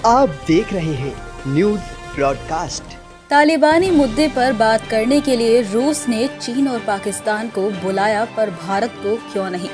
आप देख रहे हैं न्यूज ब्रॉडकास्ट। तालिबानी मुद्दे पर बात करने के लिए रूस ने चीन और पाकिस्तान को बुलाया, पर भारत को क्यों नहीं?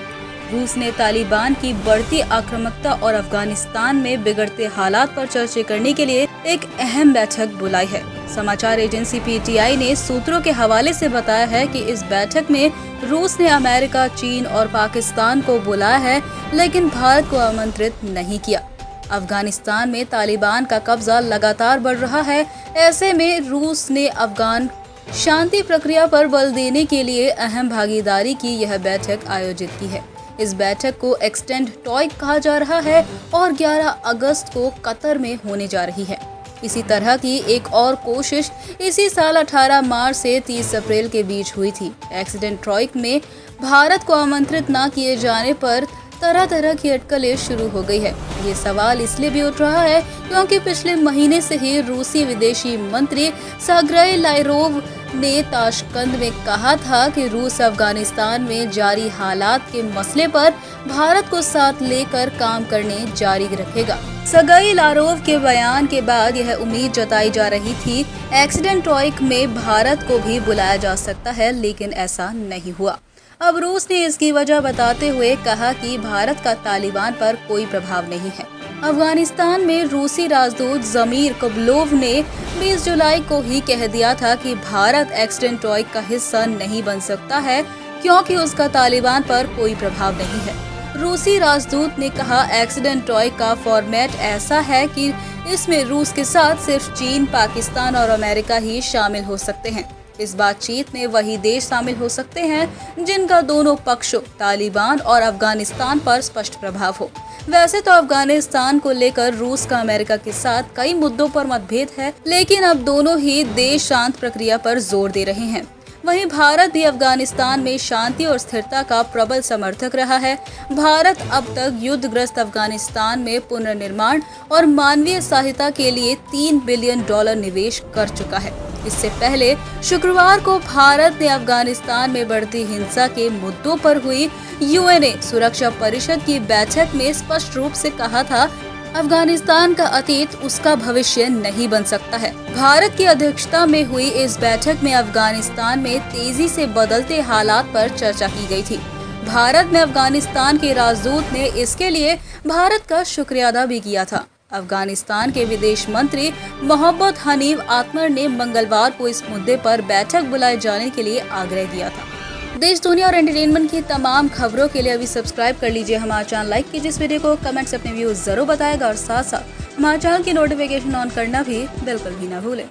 रूस ने तालिबान की बढ़ती आक्रामकता और अफगानिस्तान में बिगड़ते हालात पर चर्चा करने के लिए एक अहम बैठक बुलाई है। समाचार एजेंसी पीटीआई ने सूत्रों के हवाले से बताया है कि इस बैठक में रूस ने अमेरिका, चीन और पाकिस्तान को बुलाया है, लेकिन भारत को आमंत्रित नहीं किया। अफगानिस्तान में तालिबान का कब्जा लगातार बढ़ रहा है। ऐसे में रूस ने अफगान शांति प्रक्रिया पर बल देने के लिए अहम भागीदारी की यह बैठक आयोजित की है। इस बैठक को एक्सटेंड टॉइक कहा जा रहा है और 11 अगस्त को कतर में होने जा रही है। इसी तरह की एक और कोशिश इसी साल 18 मार्च से 30 अप्रैल के बीच हुई थी। एक्सटेंड टॉइक में भारत को आमंत्रित न किए जाने पर तरह तरह की अटकलें शुरू हो गई है। ये सवाल इसलिए भी उठ रहा है क्योंकि पिछले महीने से ही रूसी विदेशी मंत्री सर्गेई लावरोव ने ताशकंद में कहा था कि रूस अफगानिस्तान में जारी हालात के मसले पर भारत को साथ लेकर काम करने जारी रखेगा। सर्गेई लावरोव के बयान के बाद यह उम्मीद जताई जा रही थी एक्सटेंड टॉइक में भारत को भी बुलाया जा सकता है, लेकिन ऐसा नहीं हुआ। अब रूस ने इसकी वजह बताते हुए कहा कि भारत का तालिबान पर कोई प्रभाव नहीं है। अफगानिस्तान में रूसी राजदूत जमीर कबलोव ने 20 जुलाई को ही कह दिया था कि भारत एक्सटेंड टॉइक का हिस्सा नहीं बन सकता है क्योंकि उसका तालिबान पर कोई प्रभाव नहीं है। रूसी राजदूत ने कहा, एक्सटेंड टॉइक का फॉर्मेट ऐसा है कि इसमें रूस के साथ सिर्फ चीन, पाकिस्तान और अमेरिका ही शामिल हो सकते हैं। इस बातचीत में वही देश शामिल हो सकते हैं जिनका दोनों पक्षों तालिबान और अफगानिस्तान पर स्पष्ट प्रभाव हो। वैसे तो अफगानिस्तान को लेकर रूस का अमेरिका के साथ कई मुद्दों पर मतभेद है, लेकिन अब दोनों ही देश शांत प्रक्रिया पर जोर दे रहे हैं। वहीं भारत भी अफगानिस्तान में शांति और स्थिरता का प्रबल समर्थक रहा है। भारत अब तक युद्धग्रस्त अफगानिस्तान में पुनर्निर्माण और मानवीय सहायता के लिए $3 बिलियन निवेश कर चुका है। इससे पहले शुक्रवार को भारत ने अफगानिस्तान में बढ़ती हिंसा के मुद्दों पर हुई यूएनए सुरक्षा परिषद की बैठक में स्पष्ट रूप से कहा था, अफगानिस्तान का अतीत उसका भविष्य नहीं बन सकता है। भारत की अध्यक्षता में हुई इस बैठक में अफगानिस्तान में तेजी से बदलते हालात पर चर्चा की गई थी। भारत में अफगानिस्तान के राजदूत ने इसके लिए भारत का शुक्रिया अदा भी किया था। अफगानिस्तान के विदेश मंत्री मोहम्मद हनीफ आतमर ने मंगलवार को इस मुद्दे पर बैठक बुलाए जाने के लिए आग्रह किया था। देश, दुनिया और एंटरटेनमेंट की तमाम खबरों के लिए अभी सब्सक्राइब कर लीजिए हमारा चैनल, लाइक कीजिए इस वीडियो को, कमेंट से अपने व्यूज जरूर बताएगा और साथ साथ हमारे चैनल की नोटिफिकेशन ऑन करना भी बिल्कुल भी ना भूलें।